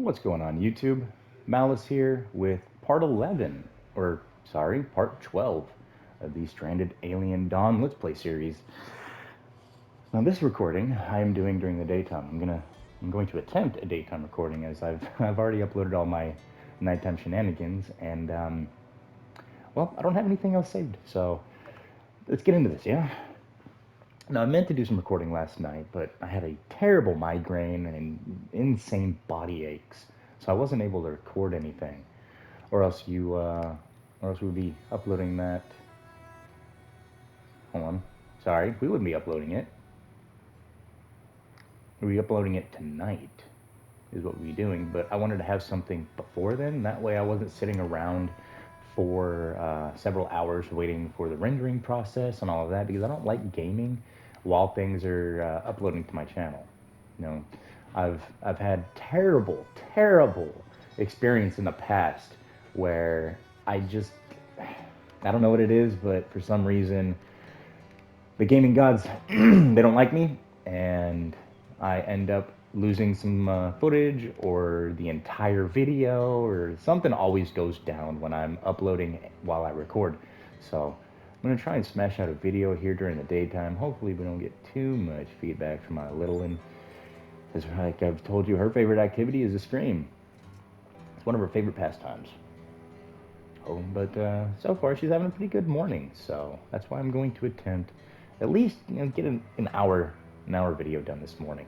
What's going on, YouTube? Malice here with part 11, or sorry, part 12 of the Stranded Alien Dawn Let's Play series. Now, this recording I am doing during the daytime. I'm going to attempt a daytime recording as I've already uploaded all my nighttime shenanigans, and well, I don't have anything else saved, so let's get into this, yeah? Now, I meant to do some recording last night, but I had a terrible migraine and insane body aches, so I wasn't able to record anything. Or else we'd be uploading that. Hold on. Sorry, we wouldn't be uploading it. We'd be uploading it tonight, is what we'd be doing. But I wanted to have something before then. That way I wasn't sitting around for several hours waiting for the rendering process and all of that, because I don't like gaming while things are uploading to my channel. You know, I've had terrible experience in the past where I don't know what it is, but for some reason the gaming gods they don't like me, and I end up losing some footage or the entire video, or something always goes down when I'm uploading while I record. So I'm gonna try and smash out a video here during the daytime. Hopefully we don't get too much feedback from my little one. Because like I've told you, her favorite activity is to scream. It's one of her favorite pastimes. Oh, but so far she's having a pretty good morning, so that's why I'm going to attempt at least get an hour video done this morning.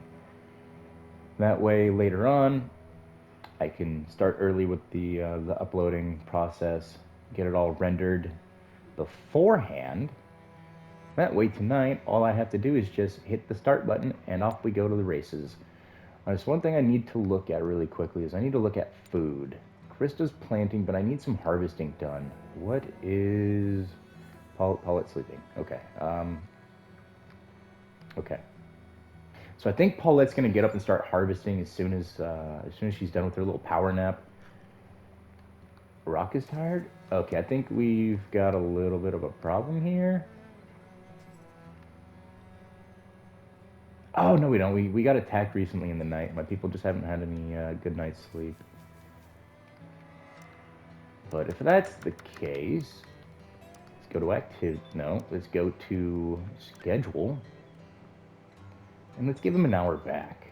That way later on I can start early with the uploading process, get it all rendered beforehand. That way tonight all I have to do is just hit the start button and off we go to the races. There's one thing I need to look at really quickly is I need to look at food. Krista's planting, but I need some harvesting done. What is Paulette sleeping? Okay. Okay. So I think Paulette's gonna get up and start harvesting as soon as she's done with her little power nap. Rock is tired? Okay, I think we've got a little bit of a problem here. Oh, no, we don't. We got attacked recently in the night. My people just haven't had any good night's sleep. But if that's the case, let's go to activity. No, let's go to schedule. And let's give them an hour back.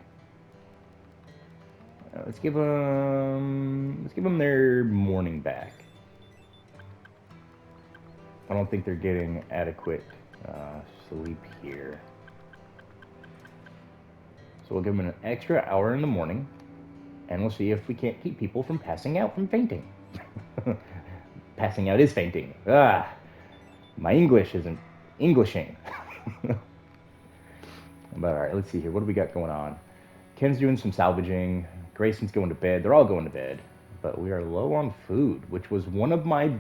Let's give them their morning back. I don't think they're getting adequate sleep here. So we'll give them an extra hour in the morning, and we'll see if we can't keep people from passing out from fainting. Passing out is fainting. My English isn't Englishing. But alright, let's see here. What do we got going on? Ken's doing some salvaging. Grayson's going to bed. They're all going to bed. But we are low on food, which was one of my...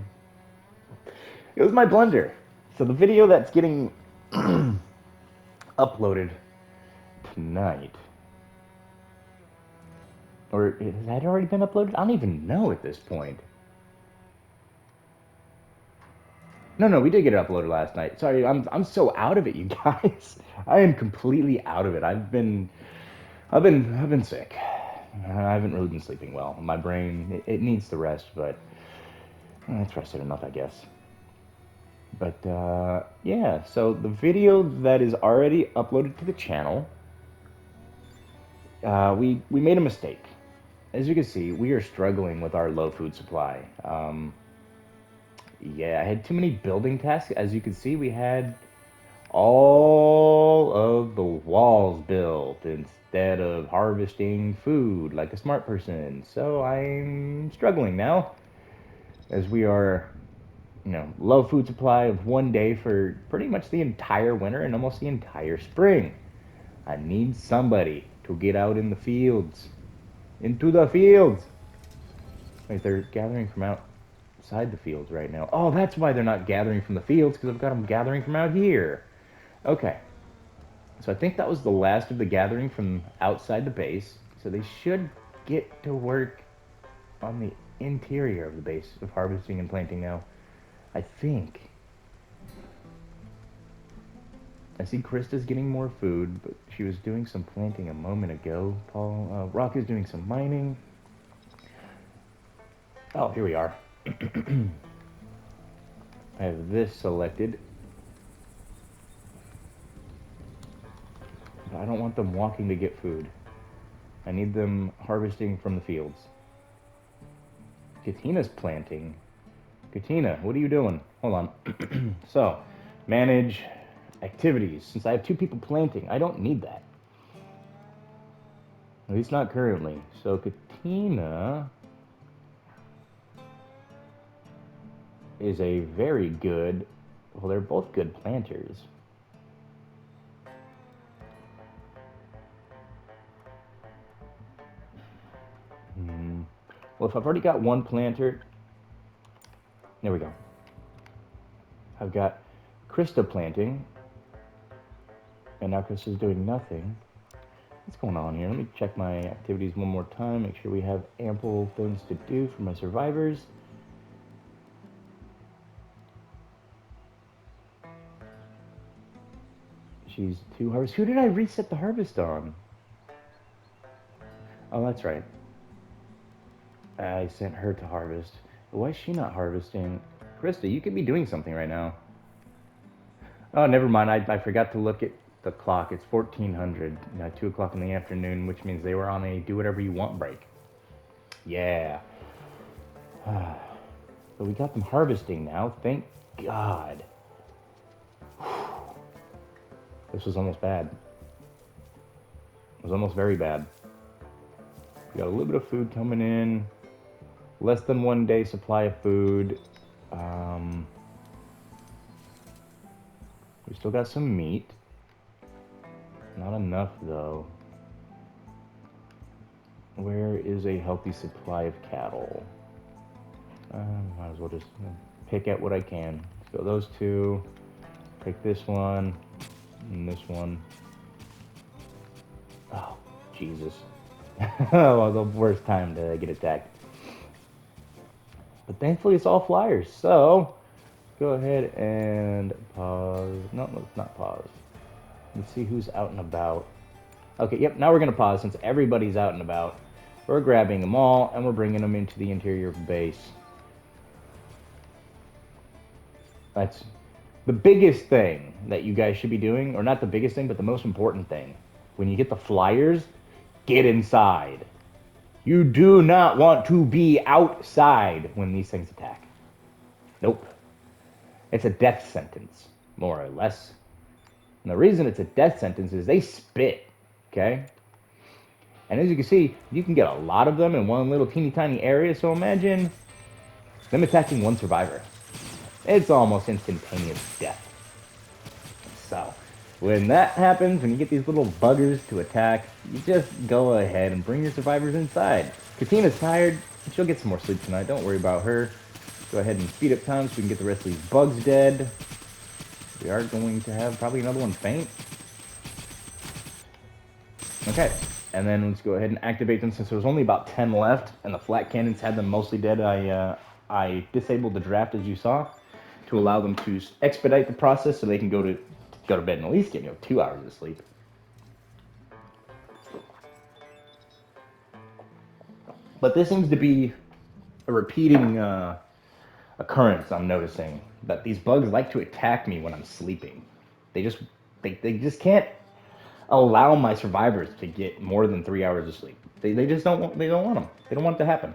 It was my blunder. So the video that's getting uploaded tonight... Or has that already been uploaded? I don't even know at this point. No, we did get it uploaded last night. Sorry, I'm so out of it, you guys. I am completely out of it. I've been sick. I haven't really been sleeping well. My brain, it needs the rest, but it's rested enough, I guess. But yeah, so the video that is already uploaded to the channel, we made a mistake. As you can see, we are struggling with our low food supply. Yeah, I had too many building tasks. As you can see, we had all of the walls built instead of harvesting food like a smart person. So I'm struggling now, as we are, low food supply of one day for pretty much the entire winter and almost the entire spring. I need somebody to get out in the fields. Into the fields! Wait, they're gathering from outside the fields right now. Oh, that's why they're not gathering from the fields, because I've got them gathering from out here. Okay. So I think that was the last of the gathering from outside the base. So they should get to work on the interior of the base of harvesting and planting now. I think. I see Krista's getting more food, but she was doing some planting a moment ago. Rock is doing some mining. Oh, here we are. I have this selected. But I don't want them walking to get food. I need them harvesting from the fields. Katina's planting. Katina, what are you doing? Hold on. So, manage activities. Since I have 2 people planting, I don't need that. At least not currently. So, Katina is a very good. Well, they're both good planters. Well, if I've already got 1 planter, there we go. I've got Krista planting, and now Krista's doing nothing. What's going on here? Let me check my activities one more time, make sure we have ample things to do for my survivors. She's 2 harvest. Who did I reset the harvest on? Oh, that's right. I sent her to harvest. Why is she not harvesting? Krista, you could be doing something right now. Oh, never mind. I forgot to look at the clock. It's 1400, 2 o'clock in the afternoon, which means they were on a do whatever you want break. Yeah. So we got them harvesting now. Thank God. This was almost bad. It was almost very bad. We got a little bit of food coming in. Less than 1 day supply of food. We still got some meat. Not enough, though. Where is a healthy supply of cattle? Might as well just pick at what I can. Let's go those 2. Take this one. And this one. Oh, Jesus. Well, the worst time to get attacked. But thankfully it's all flyers. So, go ahead and pause. No, let's not pause. Let's see who's out and about. Okay, yep, now we're going to pause since everybody's out and about. We're grabbing them all and we're bringing them into the interior of the base. That's the biggest thing that you guys should be doing, or not the biggest thing, but the most important thing. When you get the flyers, get inside. You do not want to be outside when these things attack. Nope. It's a death sentence, more or less. And the reason it's a death sentence is they spit, okay? And as you can see, you can get a lot of them in one little teeny tiny area, so imagine them attacking 1 survivor. It's almost instantaneous death. So, when that happens, when you get these little buggers to attack, you just go ahead and bring your survivors inside. Katina's tired, but she'll get some more sleep tonight. Don't worry about her. Go ahead and speed up time so we can get the rest of these bugs dead. We are going to have probably another one faint. Okay, and then let's go ahead and activate them since there was only about 10 left, and the flat cannons had them mostly dead. I disabled the draft, as you saw, to allow them to expedite the process so they can go to bed and at least get 2 hours of sleep. But this seems to be a repeating occurrence. I'm noticing that these bugs like to attack me when I'm sleeping. They just can't allow my survivors to get more than 3 hours of sleep. They just don't want them. They don't want it to happen.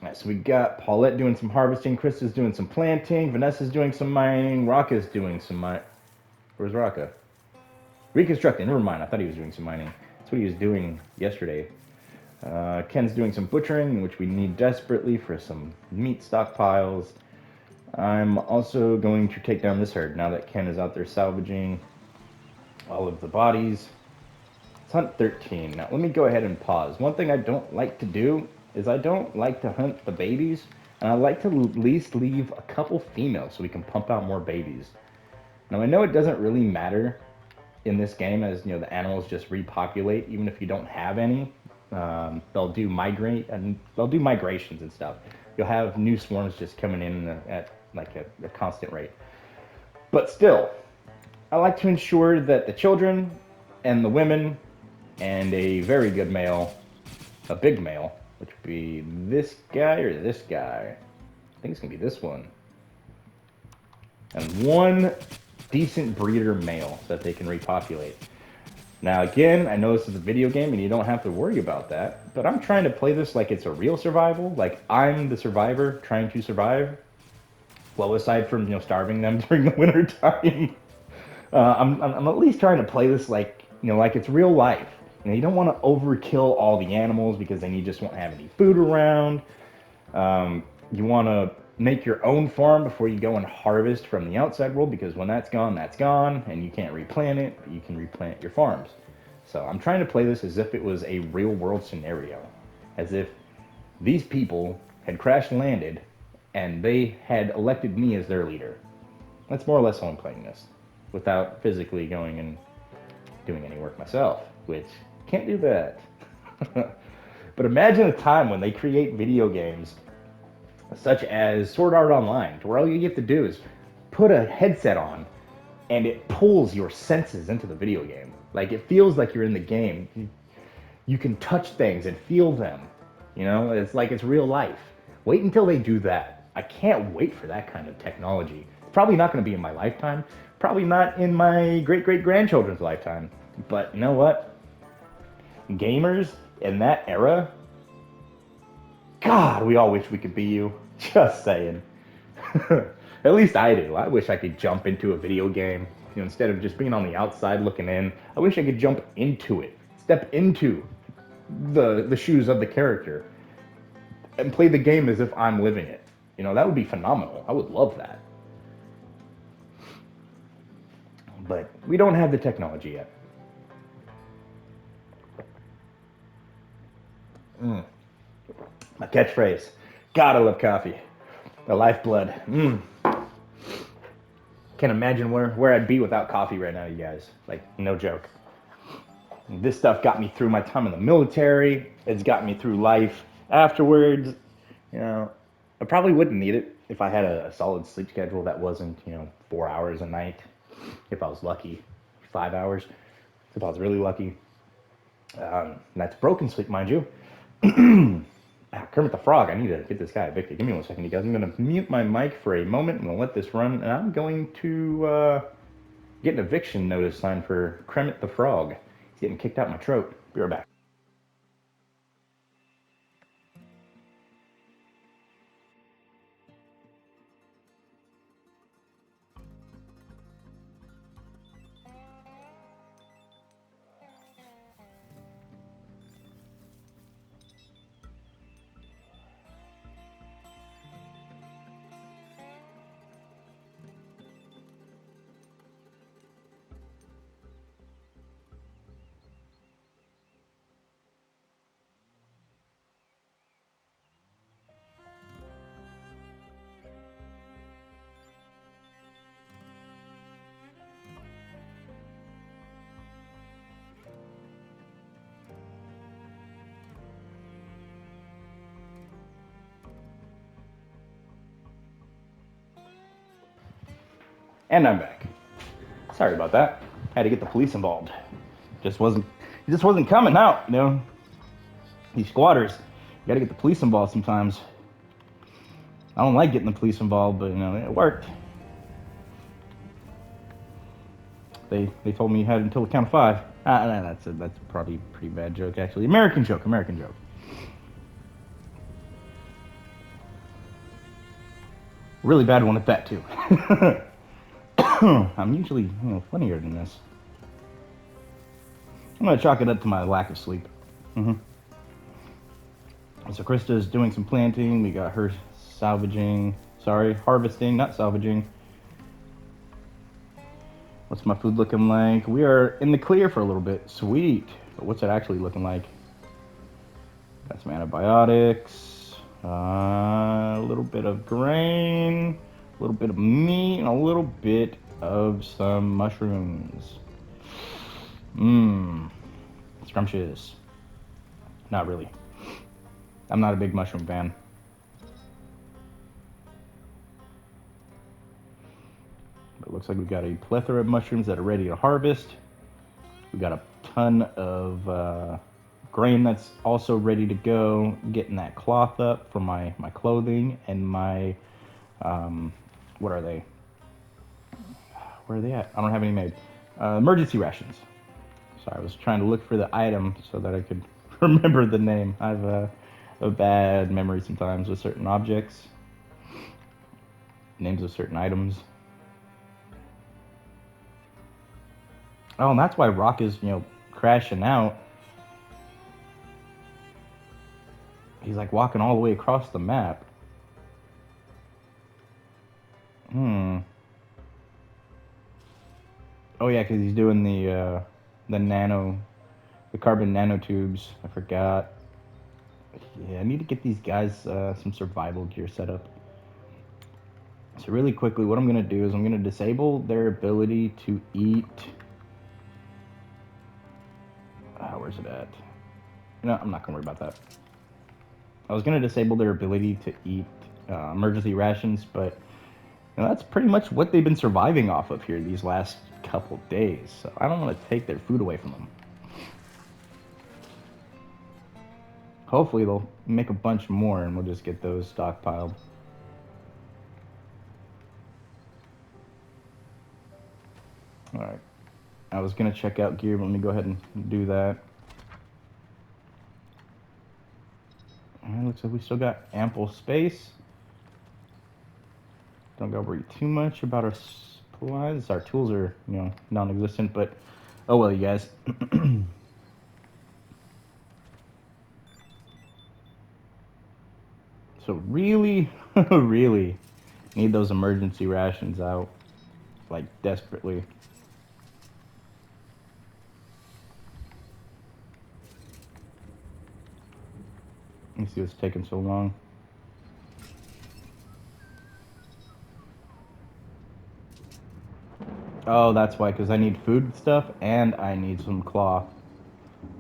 Alright, so we got Paulette doing some harvesting, Krista's doing some planting, Vanessa's doing some mining, Raka's doing some mining. Where's Raka? Reconstructing, never mind, I thought he was doing some mining. That's what he was doing yesterday. Ken's doing some butchering, which we need desperately for some meat stockpiles. I'm also going to take down this herd now that Ken is out there salvaging all of the bodies. Let's hunt 13. Now let me go ahead and pause. One thing I don't like to do is I don't like to hunt the babies, and I like to at least leave a couple females so we can pump out more babies. Now I know it doesn't really matter in this game, as the animals just repopulate even if you don't have any. They'll do migrations and stuff. You'll have new swarms just coming in at like a constant rate. But still, I like to ensure that the children and the women and a very good male a big male, which would be this guy or this guy. I think it's gonna be this one. And one decent breeder male so that they can repopulate. Now, again, I know this is a video game and you don't have to worry about that, but I'm trying to play this like it's a real survival. Like I'm the survivor trying to survive. Well, aside from starving them during the winter time, I'm at least trying to play this like like it's real life. You don't want to overkill all the animals because then you just won't have any food around. You want to make your own farm before you go and harvest from the outside world because when that's gone, and you can't replant it, but you can replant your farms. So I'm trying to play this as if it was a real world scenario, as if these people had crash landed and they had elected me as their leader. That's more or less how I'm playing this, without physically going and doing any work myself, which can't do that. But imagine a time when they create video games such as Sword Art Online, to where all you have to do is put a headset on and it pulls your senses into the video game. Like it feels like you're in the game. You can touch things and feel them. It's like it's real life. Wait until they do that. I can't wait for that kind of technology. It's probably not going to be in my lifetime. Probably not in my great-great-grandchildren's lifetime. But you know what? Gamers in that era, God, we all wish we could be you. Just saying. At least I do. I wish I could jump into a video game. Instead of just being on the outside looking in, I wish I could jump into it. Step into the shoes of the character and play the game as if I'm living it. That would be phenomenal. I would love that. But we don't have the technology yet. My catchphrase. God, I love coffee. The lifeblood. Can't imagine where I'd be without coffee right now, you guys. Like, no joke. This stuff got me through my time in the military. It's got me through life afterwards. I probably wouldn't need it if I had a solid sleep schedule that wasn't, 4 hours a night. If I was lucky, 5 hours. If I was really lucky. That's broken sleep, mind you. Kermit the Frog, I need to get this guy evicted. Give me 1 second, you guys. I'm going to mute my mic for a moment. I'm going to let this run, and I'm going to get an eviction notice signed for Kermit the Frog. He's getting kicked out my throat. Be right back. And I'm back. Sorry about that. Had to get the police involved. Just wasn't coming out, These squatters, you gotta get the police involved sometimes. I don't like getting the police involved, but it worked. They told me you had until the count of 5. That's probably a pretty bad joke actually. American joke. Really bad one at that too. I'm usually funnier than this. I'm gonna chalk it up to my lack of sleep. So Krista's doing some planting. We got her harvesting, not salvaging. What's my food looking like? We are in the clear for a little bit. Sweet. But what's it actually looking like? Got some antibiotics, a little bit of grain, a little bit of meat, and a little bit of some mushrooms. Scrumptious. Not really. I'm not a big mushroom fan. But it looks like we've got a plethora of mushrooms that are ready to harvest. We've got a ton of grain that's also ready to go. Getting that cloth up for my clothing and my, what are they? Where are they at? I don't have any made. Emergency rations. Sorry, I was trying to look for the item so that I could remember the name. I have a bad memory sometimes with certain objects, names of certain items. Oh, and that's why Rock is, crashing out. He's like walking all the way across the map. Oh yeah, because he's doing the carbon nanotubes. I forgot. Yeah, I need to get these guys some survival gear set up. So really quickly, what I'm gonna do is I'm gonna disable their ability to eat. Where's it at? No, I'm not gonna worry about that. I was gonna disable their ability to eat emergency rations, but that's pretty much what they've been surviving off of here these last couple days. So I don't want to take their food away from them. Hopefully they'll make a bunch more and we'll just get those stockpiled. Alright. I was going to check out gear, but let me go ahead and do that. Alright, looks like we still got ample space. Don't gotta worry too much about our supplies. Our tools are, non-existent, but oh well, you guys. So really, really need those emergency rations out, like desperately. Let me see what's taking so long. Oh, that's why, because I need food stuff and I need some cloth.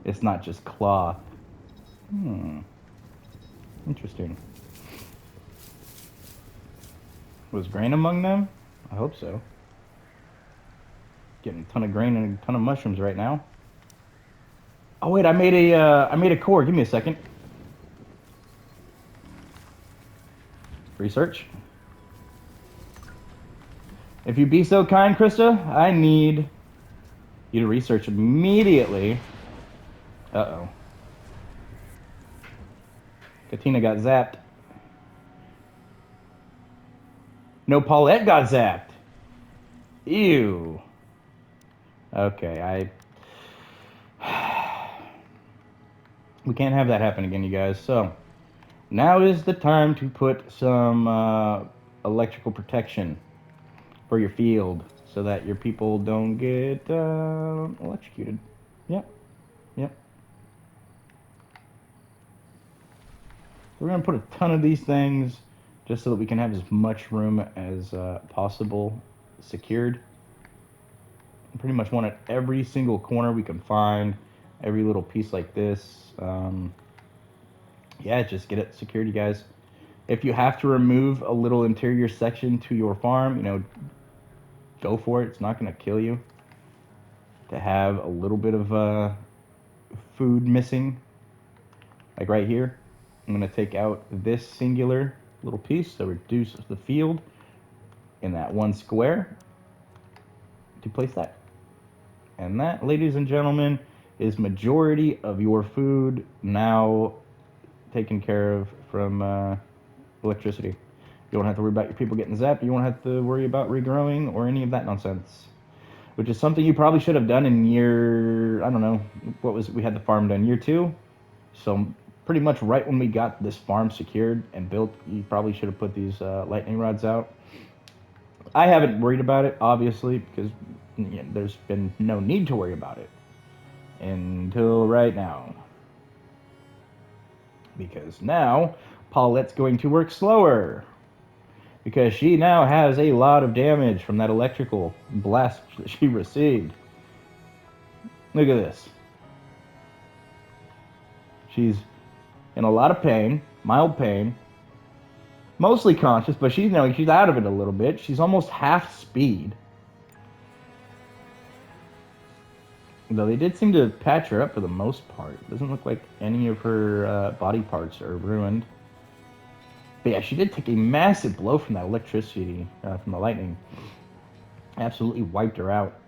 It's not just cloth. Interesting. Was grain among them? I hope so. Getting a ton of grain and a ton of mushrooms right now. Oh wait, I made a core. Give me a second. Research. If you be so kind, Krista, I need you to research immediately. Uh-oh. Katina got zapped. No, Paulette got zapped. Ew. Okay, we can't have that happen again, you guys. So, now is the time to put some electrical protection for your field so that your people don't get electrocuted. Yep. So we're going to put a ton of these things just so that we can have as much room as possible secured. I pretty much want it every single corner we can find, every little piece like this. Yeah, just get it secured, you guys. If you have to remove a little interior section to your farm, go for it. It's not going to kill you to have a little bit of food missing. Like right here, I'm going to take out this singular little piece to reduce the field in that one square to place that. And that, ladies and gentlemen, is majority of your food now taken care of from electricity. You don't have to worry about your people getting zapped. You won't have to worry about regrowing or any of that nonsense. Which is something you probably should have done in year, I don't know, we had the farm done year 2. So pretty much right when we got this farm secured and built, you probably should have put these lightning rods out. I haven't worried about it, obviously, because there's been no need to worry about it until right now. Because now, Paulette's going to work slower. Because she now has a lot of damage from that electrical blast that she received. Look at this. She's in a lot of pain, mild pain, mostly conscious, but she's out of it a little bit. She's almost half speed. Though they did seem to patch her up for the most part. It doesn't look like any of her body parts are ruined. But yeah, she did take a massive blow from that electricity, from the lightning. Absolutely wiped her out.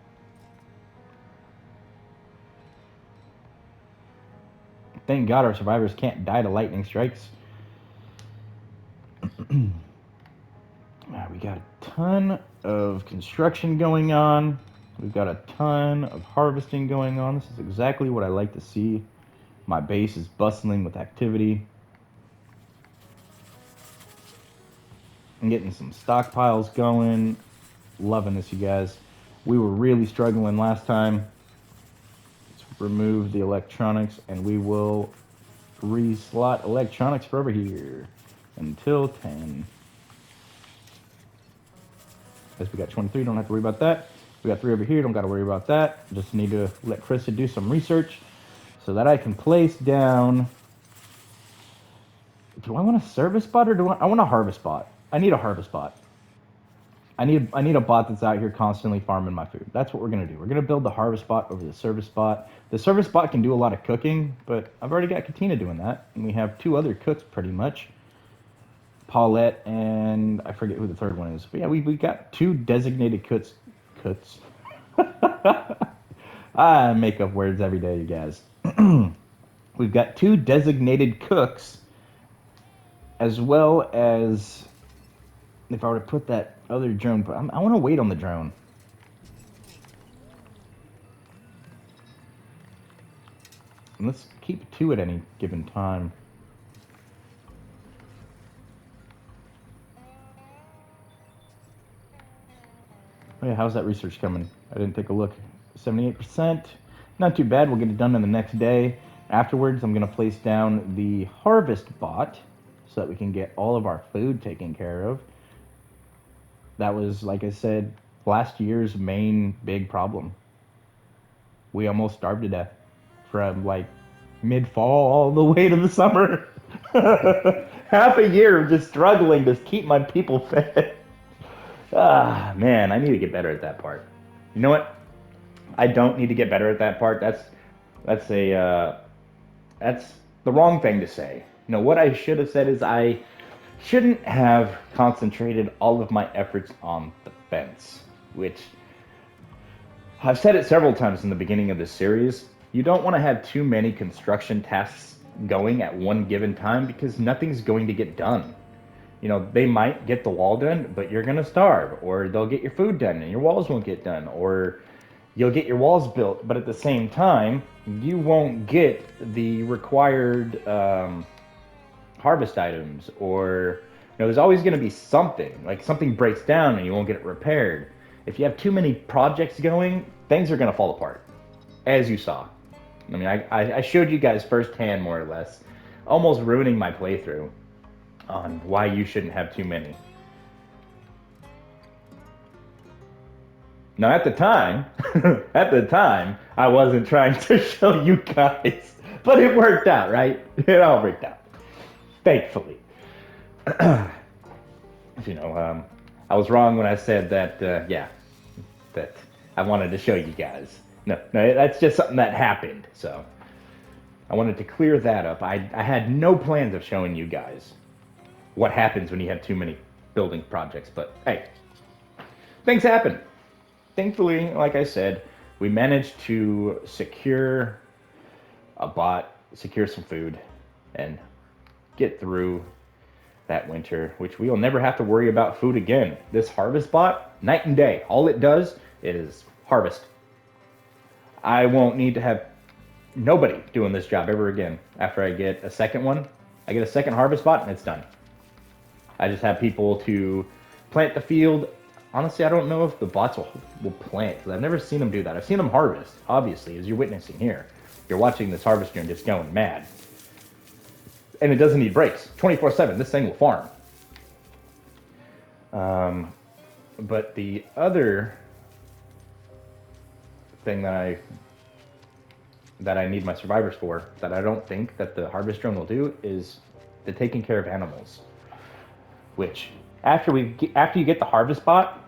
Thank God our survivors can't die to lightning strikes. We got a ton of construction going on. We've got a ton of harvesting going on. This is exactly what I like to see. My base is bustling with activity. I'm getting some stockpiles going. Loving this, you guys. We were really struggling last time. Let's remove the electronics and we will reslot electronics for over here until 10. As we got 23, don't have to worry about that. We got 3 over here, don't got to worry about that. Just need to let Krista do some research so that I can place down. Do I want a service bot or do I want a harvest bot? I need a harvest bot. I need a bot that's out here constantly farming my food. That's what we're gonna do. We're gonna build the harvest bot over the service bot. The service bot can do a lot of cooking, but I've already got Katina doing that, and we have 2 other cooks pretty much. Paulette and I forget who the third one is, but yeah, we got 2 designated cooks. Cooks. I make up words every day, you guys. We've got 2 designated cooks, as well as if I were to put that other drone, but I want to wait on the drone. And let's keep 2 at any given time. Oh yeah, how's that research coming? I didn't take a look. 78%. Not too bad. We'll get it done in the next day. Afterwards, I'm going to place down the harvest bot so that we can get all of our food taken care of. That was, like I said, last year's main big problem. We almost starved to death from like mid-fall all the way to the summer. Half a year of just struggling to keep my people fed. Ah, man, I need to get better at that part. You know what? I don't need to get better at that part. That's a that's the wrong thing to say. You know what I should have said is I shouldn't have concentrated all of my efforts on the fence, which I've said it several times in the beginning of this series. You don't want to have too many construction tasks going at one given time because nothing's going to get done. You know, they might get the wall done, but you're going to starve, or they'll get your food done and your walls won't get done, or you'll get your walls built, but at the same time, you won't get the required harvest items, or there's always going to be something, like something breaks down and you won't get it repaired. If you have too many projects going, things are going to fall apart, as you saw. I mean, I showed you guys firsthand, more or less, almost ruining my playthrough on why you shouldn't have too many. Now, at the time, I wasn't trying to show you guys, but it worked out, right? It all worked out, thankfully. I was wrong when I said that. That I wanted to show you guys. No, that's just something that happened. So I wanted to clear that up. I had no plans of showing you guys what happens when you have too many building projects, but hey, things happen. Thankfully, like I said, we managed to secure a bot, secure some food, and get through that winter, which we will never have to worry about food again. This harvest bot, night and day, all it does is harvest. I won't need to have nobody doing this job ever again. After I get a second one, I get a second harvest bot and it's done. I just have people to plant the field. Honestly, I don't know if the bots will plant, because I've never seen them do that. I've seen them harvest, obviously, as you're witnessing here. You're watching this harvester and just going mad. And it doesn't need breaks. 24/7, this thing will farm. But the other thing that I need my survivors for, that I don't think that the harvest drone will do, is the taking care of animals. Which, after you get the harvest bot,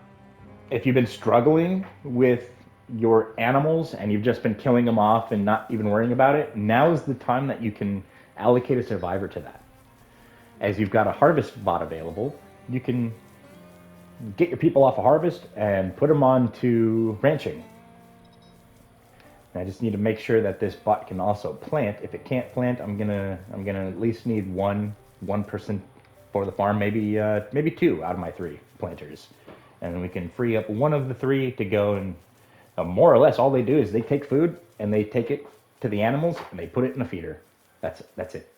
if you've been struggling with your animals and you've just been killing them off and not even worrying about it, now is the time that you can allocate a survivor to that. As you've got a harvest bot available, you can get your people off a harvest and put them on to ranching. And I just need to make sure that this bot can also plant. If it can't plant, I'm gonna at least need one person for the farm, maybe two out of my three planters, and then we can free up one of the three to go and more or less all they do is they take food and they take it to the animals and they put it in a feeder. That's it.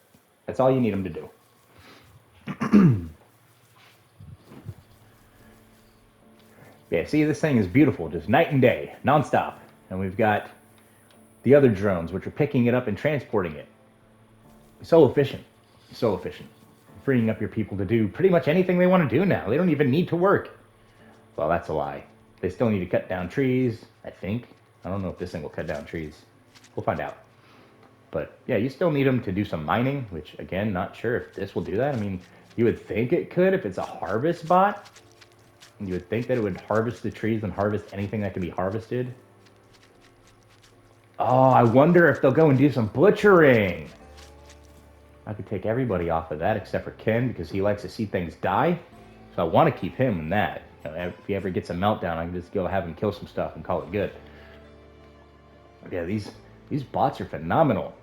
That's all you need them to do. Yeah, see, this thing is beautiful, just night and day, nonstop. And we've got the other drones, which are picking it up and transporting it. So efficient. So efficient. Freeing up your people to do pretty much anything they want to do now. They don't even need to work. Well, that's a lie. They still need to cut down trees, I think. I don't know if this thing will cut down trees. We'll find out. But yeah, you still need them to do some mining, which again, not sure if this will do that. I mean, you would think it could if it's a harvest bot. You would think that it would harvest the trees and harvest anything that can be harvested. Oh, I wonder if they'll go and do some butchering. I could take everybody off of that except for Ken because he likes to see things die. So I want to keep him in that. If he ever gets a meltdown, I can just go have him kill some stuff and call it good. Yeah, these bots are phenomenal.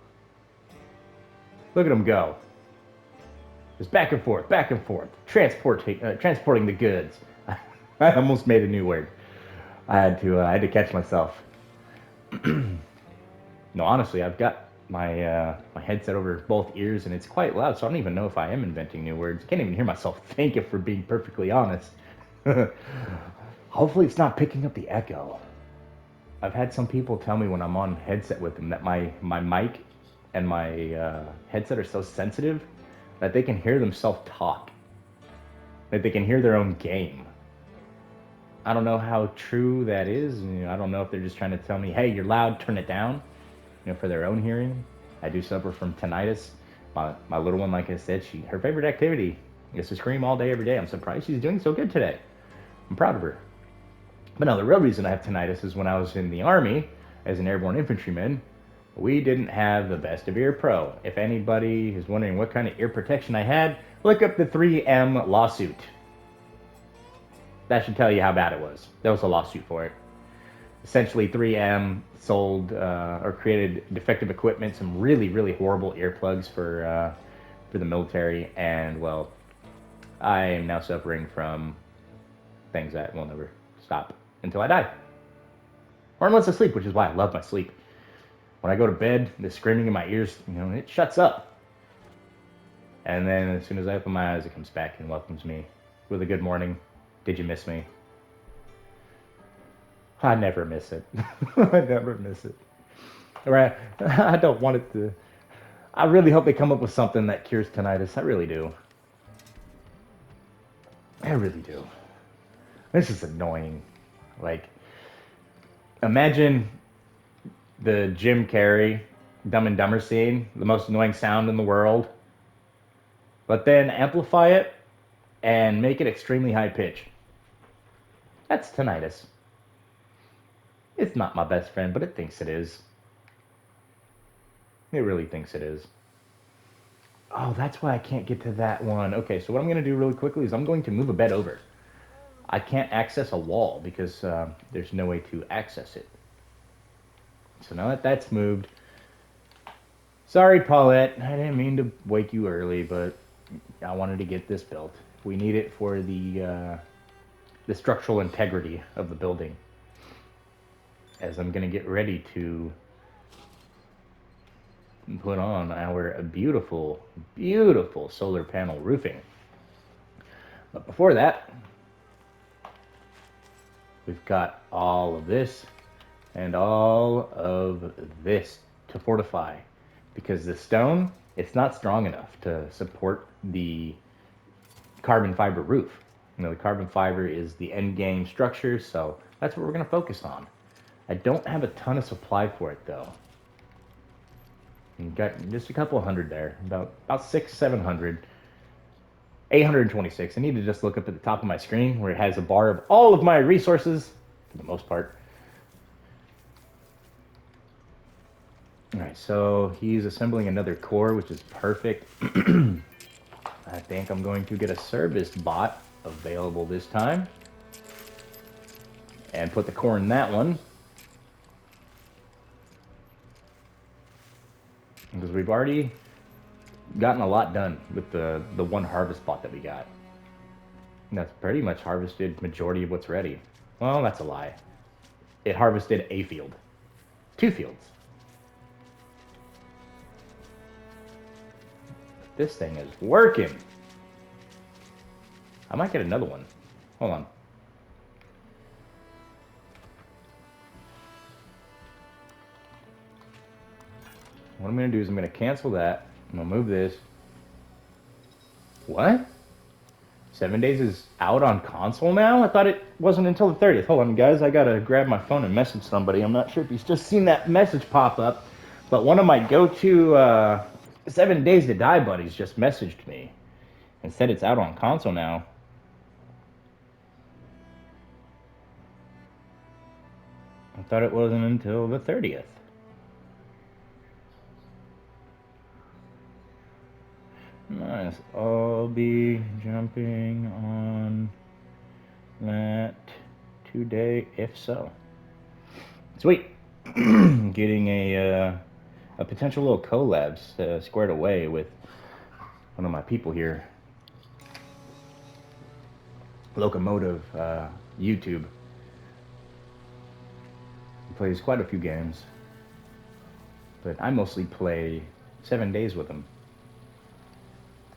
Look at them go. Just back and forth, transporting the goods. I almost made a new word. I had to catch myself. No, honestly, I've got my headset over both ears, and it's quite loud, so I don't even know if I am inventing new words. I can't even hear myself think, if we're being perfectly honest. Hopefully, it's not picking up the echo. I've had some people tell me when I'm on headset with them that my mic and my headset are so sensitive that they can hear themselves talk, that they can hear their own game. I don't know how true that is. I don't know if they're just trying to tell me, hey, you're loud, turn it down, for their own hearing. I do suffer from tinnitus. My little one, like I said, her favorite activity is to scream all day, every day. I'm surprised she's doing so good today. I'm proud of her. But no, the real reason I have tinnitus is when I was in the Army as an airborne infantryman, we didn't have the best of ear pro. If anybody is wondering what kind of ear protection I had, look up the 3M lawsuit. That should tell you how bad it was. There was a lawsuit for it. Essentially, 3M sold or created defective equipment, some really, really horrible earplugs for the military, and well, I am now suffering from things that will never stop until I die, or unless I sleep, which is why I love my sleep. When I go to bed, the screaming in my ears, it shuts up, and then as soon as I open my eyes, it comes back and welcomes me with a good morning. Did you miss me? I never miss it. I never miss it. Right? I don't want it to. I really hope they come up with something that cures tinnitus. I really do. I really do. This is annoying. Like, imagine the Jim Carrey Dumb and Dumber scene, the most annoying sound in the world, but then amplify it and make it extremely high pitch. That's tinnitus. It's not my best friend, but it thinks it is. It really thinks it is. Oh, that's why I can't get to that one. Okay, so what I'm going to do really quickly is I'm going to move a bed over. I can't access a wall because there's no way to access it. So now that that's moved, sorry, Paulette, I didn't mean to wake you early, but I wanted to get this built. We need it for the structural integrity of the building. As I'm going to get ready to put on our beautiful, beautiful solar panel roofing. But before that, we've got all of this and all of this to fortify, because the stone, it's not strong enough to support the carbon fiber roof. The carbon fiber is the end game structure, so that's what we're going to focus on. I don't have a ton of supply for it though. Got just a couple hundred there, about 700. 826. I need to just look up at the top of my screen where it has a bar of all of my resources, for the most part. All right, so he's assembling another core, which is perfect. I think I'm going to get a service bot available this time and put the core in that one. Because we've already gotten a lot done with the one harvest bot that we got. And that's pretty much harvested majority of what's ready. Well, that's a lie. It harvested a field. 2 fields. This thing is working. I might get another one. Hold on. What I'm going to do is I'm going to cancel that. I'm going to move this. What? 7 days is out on console now? I thought it wasn't until the 30th. Hold on, guys. I got to grab my phone and message somebody. I'm not sure if he's just seen that message pop up, but one of my go-to 7 Days to Die buddies just messaged me and said it's out on console now. I thought it wasn't until the 30th. Nice. I'll be jumping on that today, if so. Sweet. Getting a potential little collabs squared away with one of my people here. Locomotive YouTube. He plays quite a few games, but I mostly play 7 Days with him.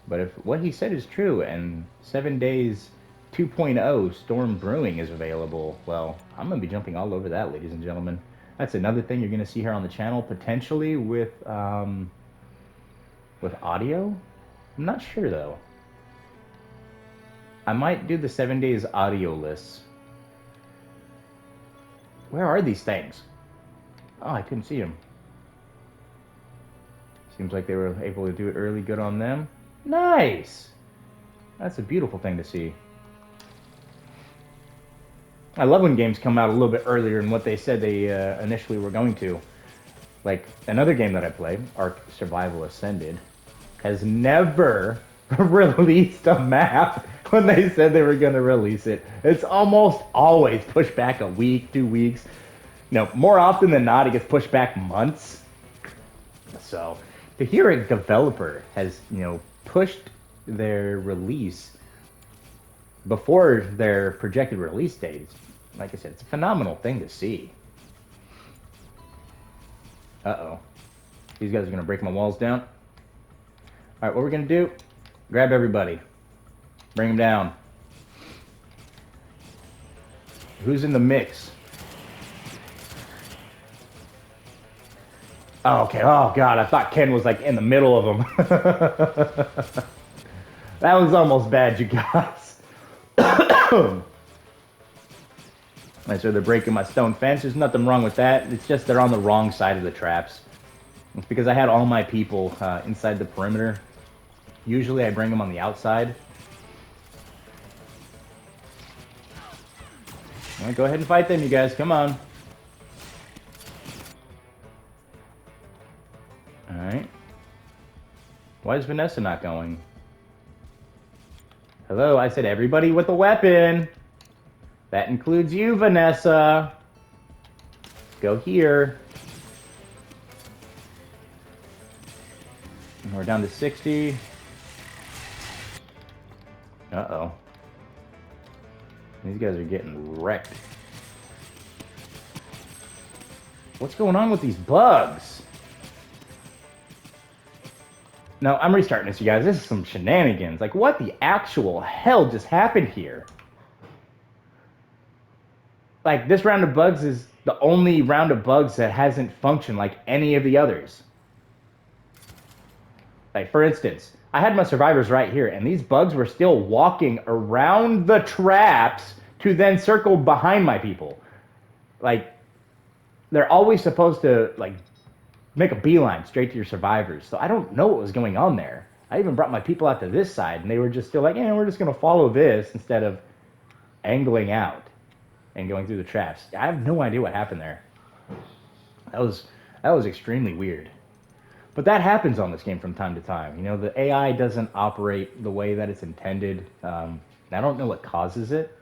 But if what he said is true and 7 Days 2.0 Storm Brewing is available, well, I'm going to be jumping all over that, ladies and gentlemen. That's another thing you're going to see here on the channel, potentially with audio. I'm not sure, though. I might do the 7 Days audio lists. Where are these things? Oh, I couldn't see them. Seems like they were able to do it early. Good on them. Nice! That's a beautiful thing to see. I love when games come out a little bit earlier than what they said they initially were going to. Like, another game that I play, Ark Survival Ascended, has never released a map when they said they were going to release it. It's almost always pushed back a week, 2 weeks. No, more often than not, it gets pushed back months. So, to hear a developer has, pushed their release before their projected release date, like I said, it's a phenomenal thing to see. Uh-oh. These guys are going to break my walls down. All right, what we're going to do, grab everybody. Bring them down. Who's in the mix? Oh, okay. Oh, God. I thought Ken was, like, in the middle of them. That was almost bad, you guys. Right, so they're breaking my stone fence. There's nothing wrong with that. It's just they're on the wrong side of the traps. It's because I had all my people inside the perimeter. Usually I bring them on the outside. All right, go ahead and fight them, you guys. Come on. Alright. Why is Vanessa not going? Hello, I said everybody with a weapon. That includes you, Vanessa. Go here. And we're down to 60. Uh-oh. These guys are getting wrecked. What's going on with these bugs? No, I'm restarting this, you guys. This is some shenanigans. Like, what the actual hell just happened here? Like, this round of bugs is the only round of bugs that hasn't functioned like any of the others. Like, for instance, I had my survivors right here, and these bugs were still walking around the traps to then circle behind my people. Like, they're always supposed to, like, make a beeline straight to your survivors. So I don't know what was going on there. I even brought my people out to this side, and they were just still like, we're just going to follow this instead of angling out and going through the traps. I have no idea what happened there. That was That was extremely weird. But that happens on this game from time to time. You know, the AI doesn't operate the way that it's intended. I don't know what causes it,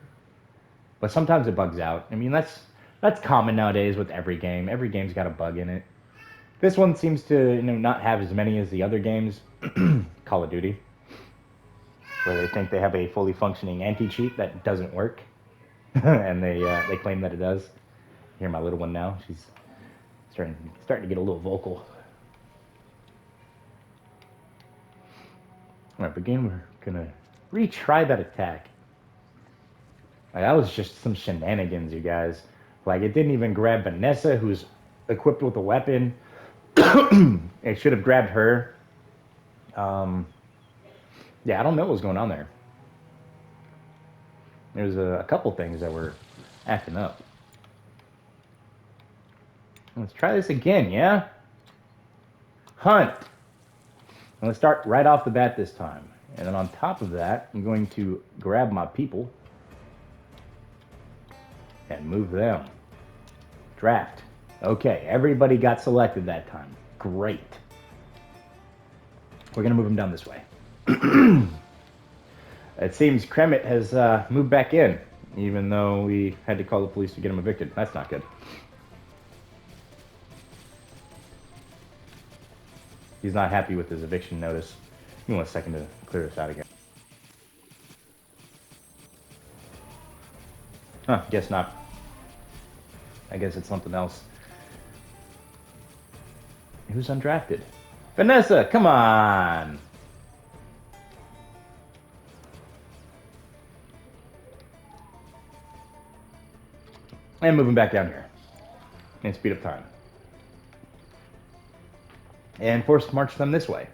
but sometimes it bugs out. I mean, that's common nowadays with every game. Every game's got a bug in it. This one seems to, not have as many as the other games. Call of Duty, where they think they have a fully functioning anti-cheat that doesn't work, and they claim that it does. Hear my little one now. She's starting to get a little vocal. All right, again, we're gonna retry that attack. Like, that was just some shenanigans, you guys. Like, it didn't even grab Vanessa, who's equipped with a weapon. It should have grabbed her. Yeah, I don't know what was going on there. There's a couple things that were acting up. Let's try this again, yeah? Hunt. And let's start right off the bat this time. And then on top of that, I'm going to grab my people and move them. Draft. Okay, everybody got selected that time. Great. We're going to move them down this way. It seems Kremet has moved back in, even though we had to call the police to get him evicted. That's not good. He's not happy with his eviction notice. Give me 1 second to clear this out again. Huh, guess not. I guess it's something else. Who's undrafted? Vanessa, come on! And moving back down here. And speed up time. And force march them this way.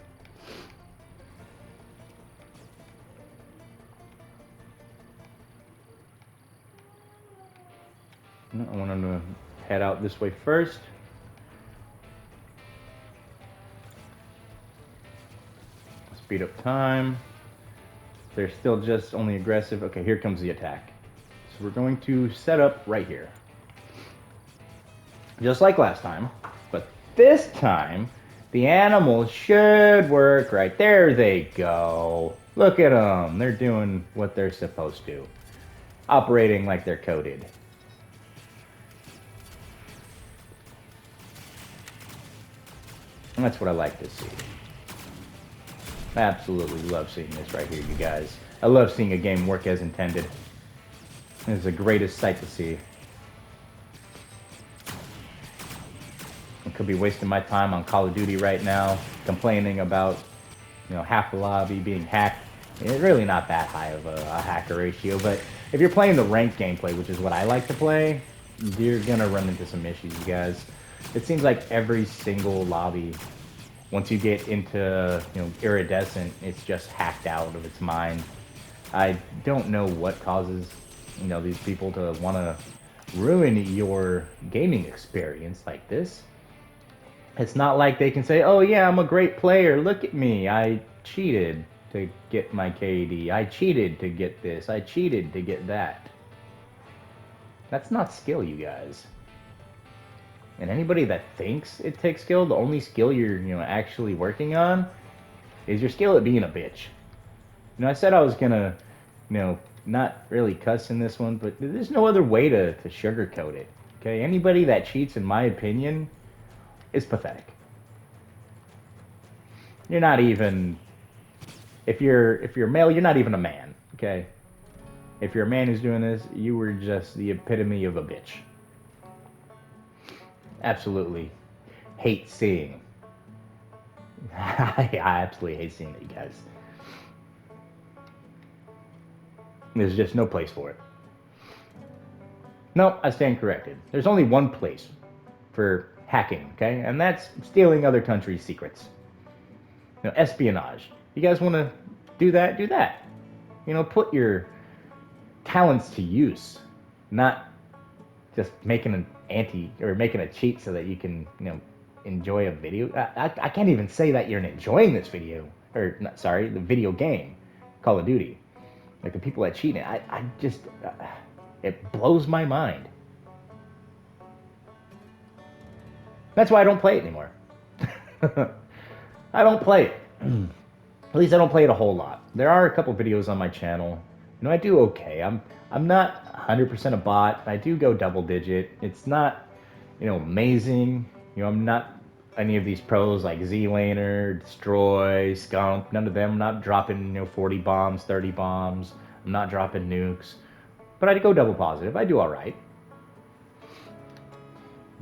No, I want them to head out this way first. Speed up time. They're still just only aggressive. Okay, here comes the attack. So we're going to set up right here. Just like last time. But this time, the animals should work right. There they go. Look at them. They're doing what they're supposed to. Operating like they're coded. And that's what I like to see. I absolutely love seeing this right here, you guys. I love seeing a game work as intended. It's the greatest sight to see. I could be wasting my time on Call of Duty right now, complaining about, half the lobby being hacked. It's really not that high of a hacker ratio, but if you're playing the ranked gameplay, which is what I like to play, you're gonna run into some issues, you guys. It seems like every single lobby, once you get into, iridescent, it's just hacked out of its mind. I don't know what causes, these people to want to ruin your gaming experience like this. It's not like they can say, oh yeah, I'm a great player, look at me, I cheated to get my KD, I cheated to get this, I cheated to get that. That's not skill, you guys. And anybody that thinks it takes skill, the only skill you're, actually working on is your skill at being a bitch. I said I was gonna, not really cuss in this one, but there's no other way to sugarcoat it. Okay, anybody that cheats, in my opinion, is pathetic. You're not even, if you're male, you're not even a man. Okay, if you're a man who's doing this, you were just the epitome of a bitch. Absolutely hate seeing. I absolutely hate seeing it, you guys. There's just no place for it. No, I stand corrected. There's only one place for hacking, okay? And that's stealing other countries' secrets. Espionage. You guys want to do that? Do that. Put your talents to use, not just making an making a cheat so that you can, enjoy a video. I can't even say that you're enjoying this video, or not, sorry, the video game, Call of Duty. Like the people that cheat, I just, it blows my mind. That's why I don't play it anymore. I don't play it. At least I don't play it a whole lot. There are a couple videos on my channel. You know, I do okay. I'm not 100% a bot. I do go double digit. It's not, you know, amazing. You know, I'm not any of these pros like Z-Laner, Destroy, Skunk. None of them. I'm not dropping, you know, 40 bombs, 30 bombs. I'm not dropping nukes. But I go double positive. I do all right.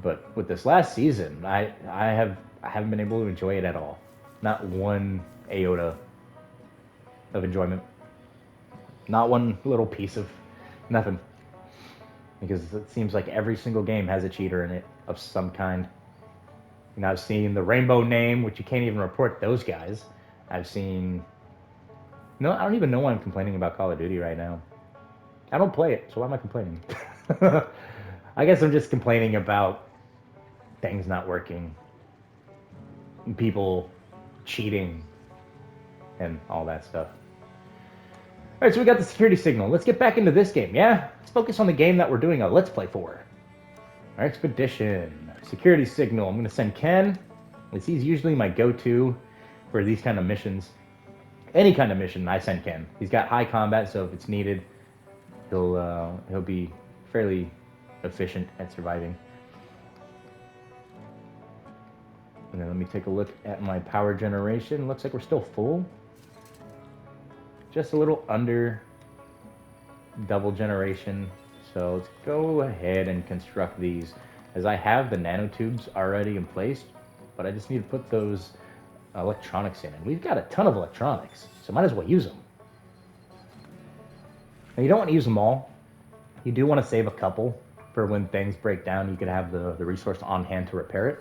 But with this last season, I haven't been able to enjoy it at all. Not one iota of enjoyment. Not one little piece of nothing. Because it seems like every single game has a cheater in it of some kind. You know, I've seen the Rainbow Name, which you can't even report those guys. I've seen. No, I don't even know why I'm complaining about Call of Duty right now. I don't play it, so why am I complaining? I guess I'm just complaining about things not working, people cheating, and all that stuff. All right, so we got the security signal. Let's get back into this game, yeah? Let's focus on the game that we're doing a Let's Play for. Our expedition. Security signal. I'm going to send Ken. He's usually my go-to for these kind of missions. Any kind of mission, I send Ken. He's got high combat, so if it's needed, he'll be fairly efficient at surviving. And then let me take a look at my power generation. Looks like we're still full. Just a little under double generation. So let's go ahead and construct these, as I have the nanotubes already in place, but I just need to put those electronics in. And we've got a ton of electronics, so might as well use them. Now, you don't want to use them all. You do want to save a couple for when things break down. You could have the resource on hand to repair it.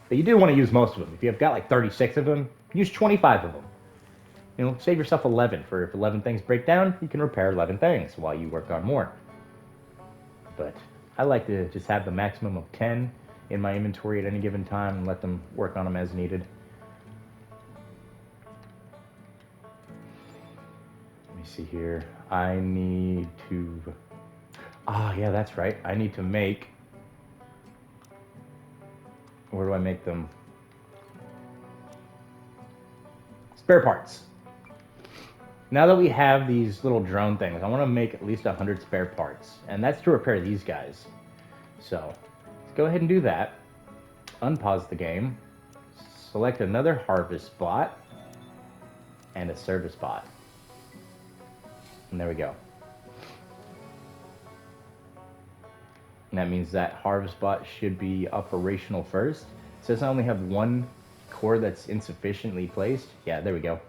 But you do want to use most of them. If you've got like 36 of them, use 25 of them. You know, save yourself 11 for if 11 things break down, you can repair 11 things while you work on more. But I like to just have the maximum of 10 in my inventory at any given time and let them work on them as needed. Let me see here. I need to... yeah, that's right. I need to make... Where do I make them? Spare parts. Now that we have these little drone things, I want to make at least 100 spare parts. And that's to repair these guys. So, let's go ahead and do that. Unpause the game. Select another harvest spot. And a service spot. And there we go. And that means that harvest spot should be operational first. It says I only have one core that's insufficiently placed. Yeah, there we go.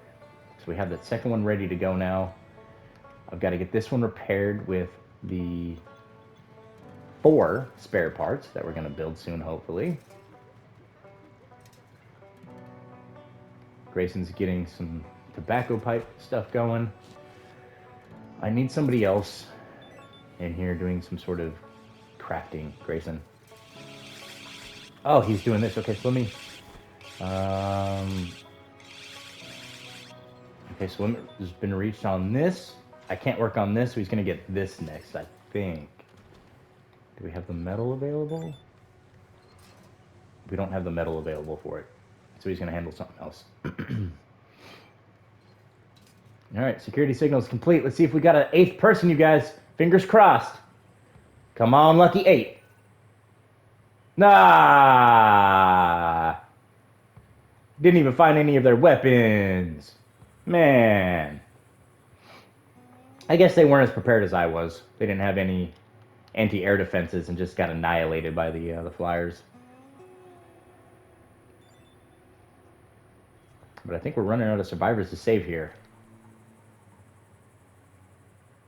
So we have that second one ready to go now. I've got to get this one repaired with the 4 spare parts that we're going to build soon, hopefully. Grayson's getting some tobacco pipe stuff going. I need somebody else in here doing some sort of crafting. Grayson. Oh, he's doing this. Okay, so let me... Okay, so limit has been reached on this. I can't work on this, so he's going to get this next, I think. Do we have the metal available? We don't have the metal available for it. So he's going to handle something else. Alright, security signal is complete. Let's see if we got an 8th person, you guys. Fingers crossed. Come on, lucky 8. Nah! Didn't even find any of their weapons. Man. I guess they weren't as prepared as I was. They didn't have any anti-air defenses and just got annihilated by the flyers. But I think we're running out of survivors to save here.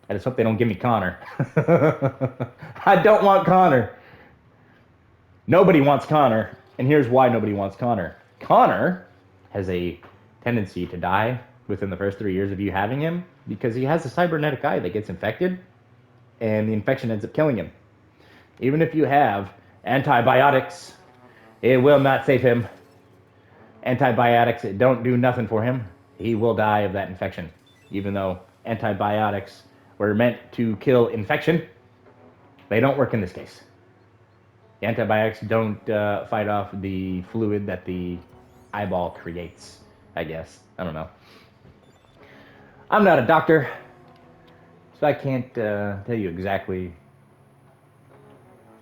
I just hope they don't give me Connor. I don't want Connor. Nobody wants Connor. And here's why nobody wants Connor. Connor has a tendency to die within the first 3 years of you having him because he has a cybernetic eye that gets infected and the infection ends up killing him. Even if you have antibiotics, it will not save him. Antibiotics don't do nothing for him. He will die of that infection. Even though antibiotics were meant to kill infection, they don't work in this case. Antibiotics don't fight off the fluid that the eyeball creates, I guess. I don't know. I'm not a doctor, so I can't tell you exactly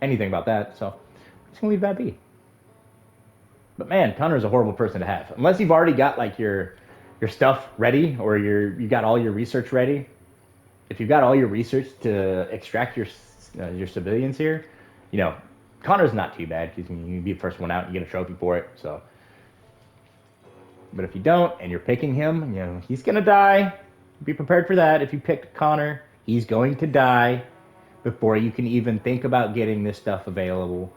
anything about that, so I'm just gonna leave that be. But man, Connor's a horrible person to have. Unless you've already got like your stuff ready or you got all your research ready. If you've got all your research to extract your civilians here, you know, Connor's not too bad because you be the first one out and you get a trophy for it. So, but if you don't and you're picking him, you know he's gonna die. Be prepared for that. If you pick Connor, he's going to die before you can even think about getting this stuff available.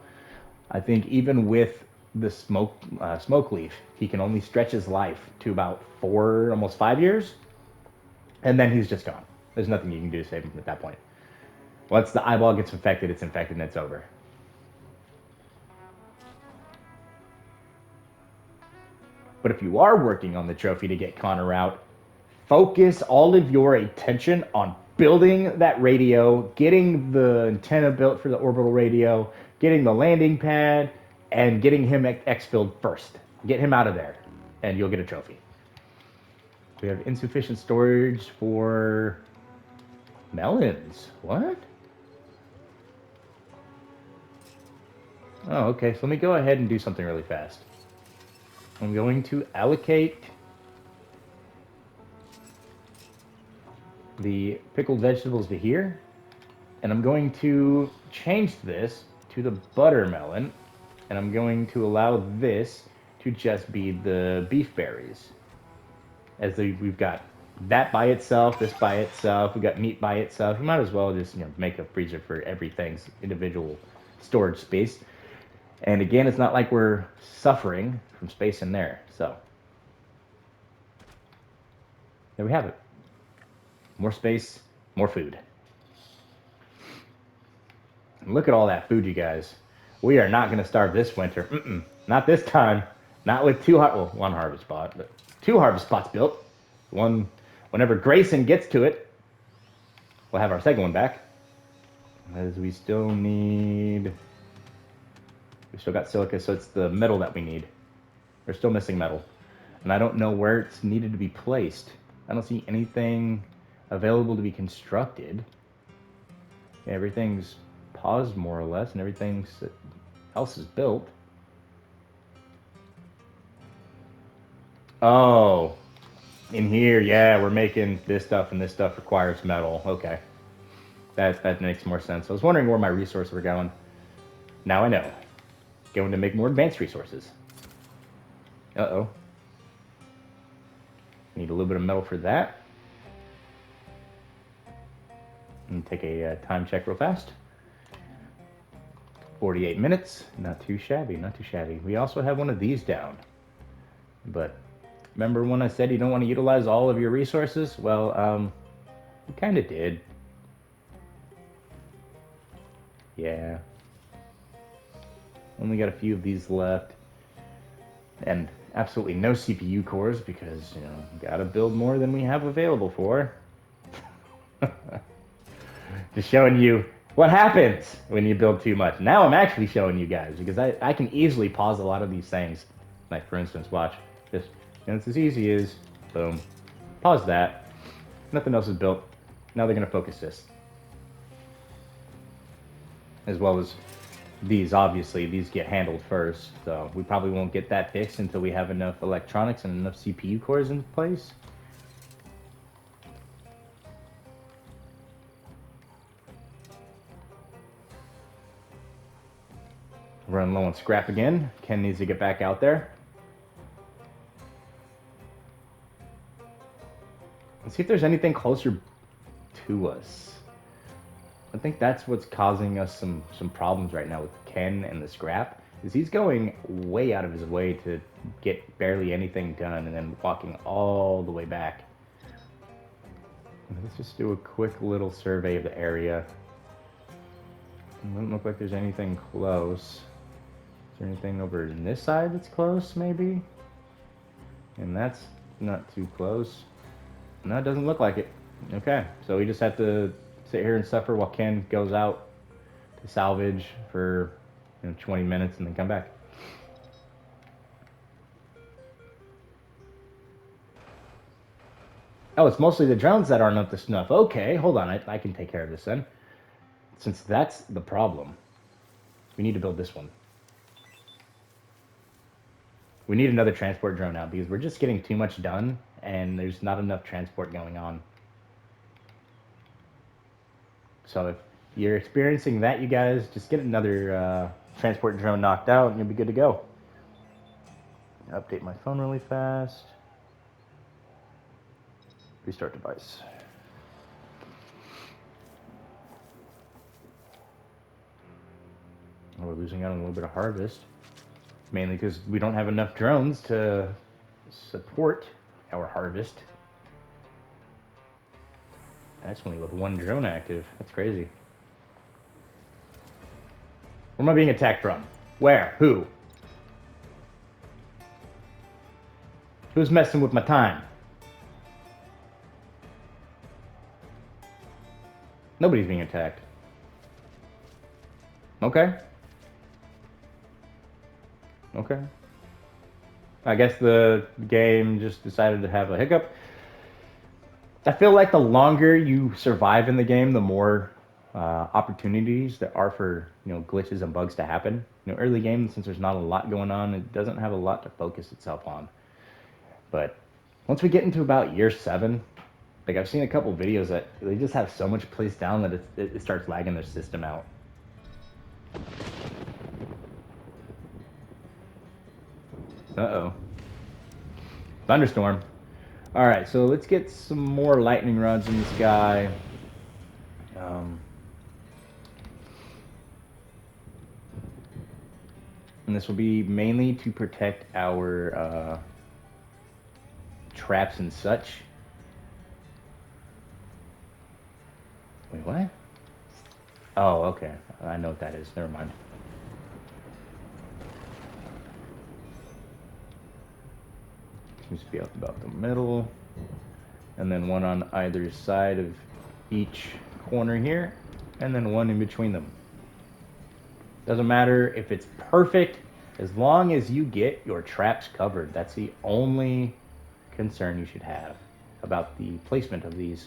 I think even with the smoke leaf, he can only stretch his life to about 4, almost 5 years, and then he's just gone. There's nothing you can do to save him at that point. Once the eyeball gets infected, it's infected and it's over. But if you are working on the trophy to get Connor out, focus all of your attention on building that radio, getting the antenna built for the orbital radio, getting the landing pad, and getting him exfilled first. Get him out of there, and you'll get a trophy. We have insufficient storage for melons. What? Oh, okay. So let me go ahead and do something really fast. I'm going to allocate the pickled vegetables to here, and I'm going to change this to the buttermelon, and I'm going to allow this to just be the beef berries. We've got that by itself, this by itself, we got meat by itself. You might as well just make a freezer for everything's individual storage space. And again, it's not like we're suffering from space in there. So there we have it. More space, more food. And look at all that food, you guys. We are not going to starve this winter. Not this time. Not with one harvest spot, but 2 harvest spots built. One, whenever Grayson gets to it, we'll have our second one back. As we still got silica, so it's the metal that we need. We're still missing metal. And I don't know where it's needed to be placed. I don't see anything available to be constructed. Everything's paused more or less, and everything else is built. Oh, in here, yeah, we're making this stuff, and this stuff requires metal. Okay, that makes more sense. I was wondering where my resources were going. Now I know. Going to make more advanced resources. Uh-oh. Need a little bit of metal for that. And take a time check real fast. 48 minutes. Not too shabby, not too shabby. We also have one of these down. But remember when I said you don't want to utilize all of your resources? Well, we kind of did. Yeah. Only got a few of these left. And absolutely no CPU cores because, gotta build more than we have available for. Just showing you what happens when you build too much. Now I'm actually showing you guys because I can easily pause a lot of these things. Like, for instance, watch. Just, it's as easy as, boom, pause that. Nothing else is built. Now they're going to focus this. As well as these, obviously, these get handled first. So we probably won't get that fixed until we have enough electronics and enough CPU cores in place. Running low on scrap again. Ken needs to get back out there. Let's see if there's anything closer to us. I think that's what's causing us some problems right now with Ken and the scrap. Is he's going way out of his way to get barely anything done and then walking all the way back. Let's just do a quick little survey of the area. It doesn't look like there's anything close. Is there anything over in this side that's close, maybe? And that's not too close. No, it doesn't look like it. Okay, so we just have to sit here and suffer while Ken goes out to salvage for 20 minutes and then come back. Oh, it's mostly the drones that aren't up to snuff. Okay, hold on. I can take care of this then. Since that's the problem, we need to build this one. We need another transport drone out because we're just getting too much done and there's not enough transport going on. So if you're experiencing that, you guys, just get another transport drone knocked out and you'll be good to go. Update my phone really fast. Restart device. We're losing out on a little bit of harvest. Mainly because we don't have enough drones to support our harvest. That's only with one drone active. That's crazy. Where am I being attacked from? Where? Who? Who's messing with my time? Nobody's being attacked. Okay. Okay. I guess the game just decided to have a hiccup. I feel like the longer you survive in the game, the more opportunities there are for glitches and bugs to happen. Early game, since there's not a lot going on, it doesn't have a lot to focus itself on. But once we get into about year 7, like I've seen a couple videos that they just have so much placed down that it starts lagging their system out. Uh-oh. Thunderstorm. Alright, so let's get some more lightning rods in the sky. And this will be mainly to protect our traps and such. Wait, what? Oh, okay. I know what that is. Never mind. Seems to be up about the middle. And then one on either side of each corner here. And then one in between them. Doesn't matter if it's perfect, as long as you get your traps covered. That's the only concern you should have about the placement of these.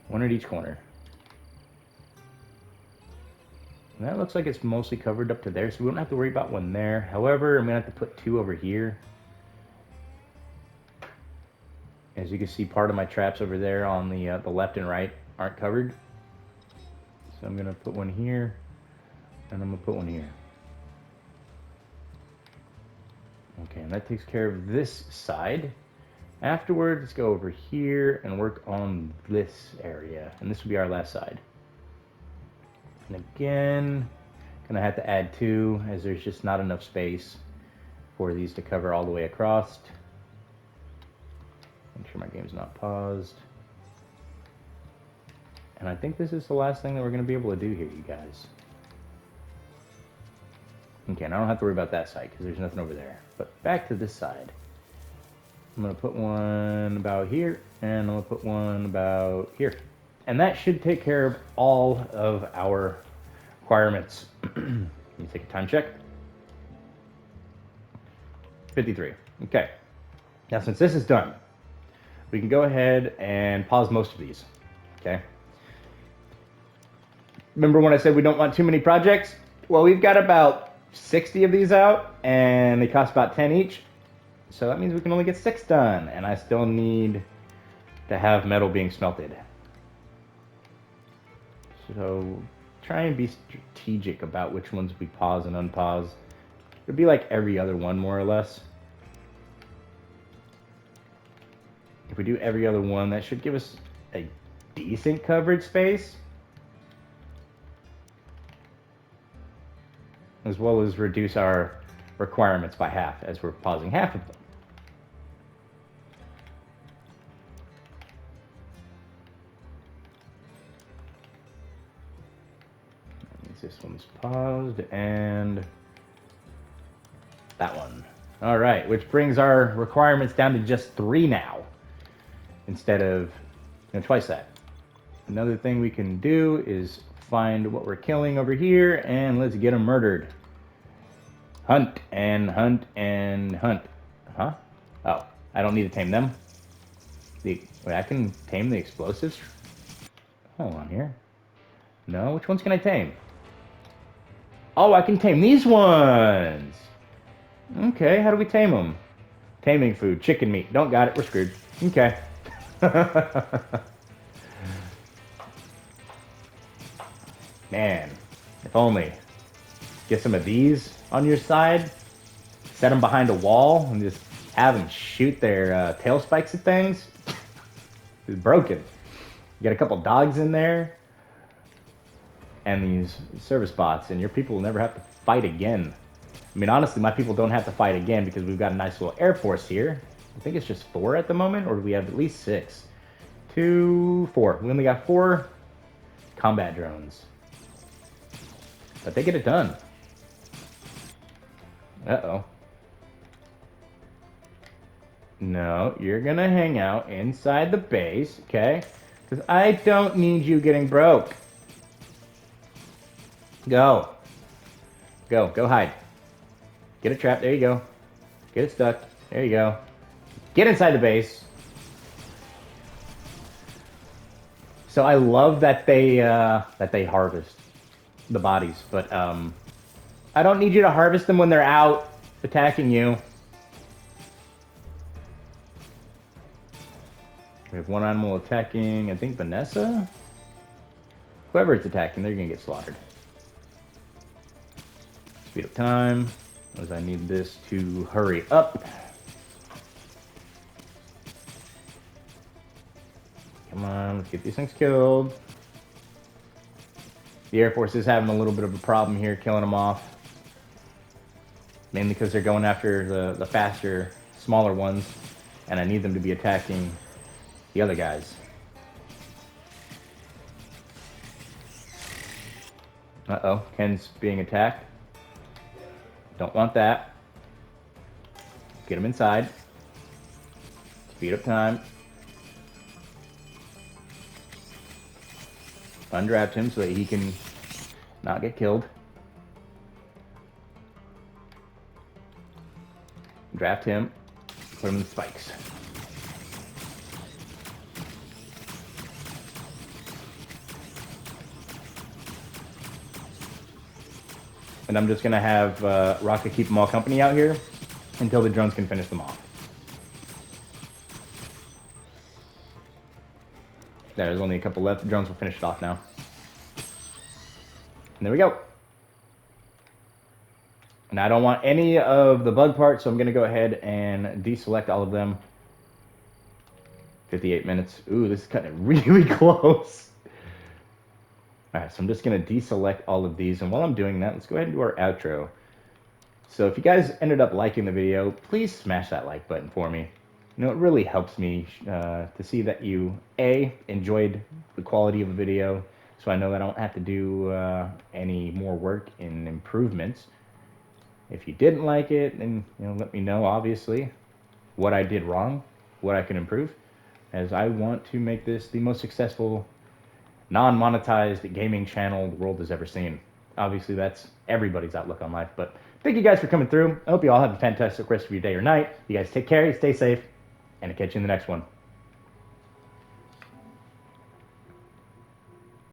One at each corner. And that looks like it's mostly covered up to there, so we don't have to worry about one there. However, I'm going to have to put 2 over here. As you can see, part of my traps over there on the left and right aren't covered. So I'm going to put one here, and I'm going to put one here. Okay, and that takes care of this side. Afterwards, let's go over here and work on this area. And this will be our last side. And again, gonna have to add 2 as there's just not enough space for these to cover all the way across. Make sure my game's not paused. And I think this is the last thing that we're gonna be able to do here, you guys. Okay, and I don't have to worry about that side because there's nothing over there. But back to this side. I'm gonna put one about here, and I'm gonna put one about here. And that should take care of all of our requirements. Let me take a time check. 53. Okay. Now, since this is done, we can go ahead and pause most of these. Okay. Remember when I said we don't want too many projects? Well, we've got about 60 of these out, and they cost about 10 each. So that means we can only get 6 done, and I still need to have metal being smelted. So try and be strategic about which ones we pause and unpause. It'd be like every other one, more or less. If we do every other one, that should give us a decent coverage space, as well as reduce our requirements by half as we're pausing half of them. This one's paused, and that one. All right, which brings our requirements down to just 3 now, instead of twice that. Another thing we can do is find what we're killing over here, and let's get them murdered. Hunt and hunt and hunt. Huh? Oh, I don't need to tame them. Wait, I can tame the explosives? Hold on here. No, which ones can I tame? Oh, I can tame these ones! Okay, how do we tame them? Taming food, chicken meat. Don't got it, we're screwed. Okay. Man, if only. Get some of these on your side, set them behind a wall, and just have them shoot their tail spikes at things. It's broken. You got a couple dogs in there, and these service bots, and your people will never have to fight again. I mean, honestly, my people don't have to fight again because we've got a nice little air force here. I think it's just 4 at the moment, or do we have at least 6? 2, 4. We only got 4 combat drones. But they get it done. Uh-oh. No, you're gonna hang out inside the base, okay? Because I don't need you getting broke. Go. Go hide. Get it trapped, there you go. Get it stuck, there you go. Get inside the base. So I love that they harvest the bodies, but I don't need you to harvest them when they're out attacking you. We have one animal attacking, I think Vanessa? Whoever it's attacking, they're gonna get slaughtered. Speed up time, as I need this to hurry up. Come on, let's get these things killed. The Air Force is having a little bit of a problem here, killing them off. Mainly because they're going after the faster, smaller ones, and I need them to be attacking the other guys. Uh-oh, Ken's being attacked. Don't want that. Get him inside. Speed up time. Undraft him so that he can not get killed. Draft him. Put him in the spikes. And I'm just gonna have Rocket keep them all company out here until the drones can finish them off. There's only a couple left. The drones will finish it off now. And there we go. And I don't want any of the bug parts, so I'm gonna go ahead and deselect all of them. 58 minutes. Ooh, this is cutting it really close. Alright, so I'm just going to deselect all of these, and while I'm doing that, let's go ahead and do our outro. So if you guys ended up liking the video, please smash that like button for me. You know, it really helps me to see that you, A, enjoyed the quality of the video, so I know I don't have to do any more work in improvements. If you didn't like it, then let me know, obviously, what I did wrong, what I can improve, as I want to make this the most successful non-monetized gaming channel the world has ever seen. Obviously, that's everybody's outlook on life, but thank you guys for coming through. I hope you all have a fantastic rest of your day or night. You guys take care, you stay safe, and I'll catch you in the next one.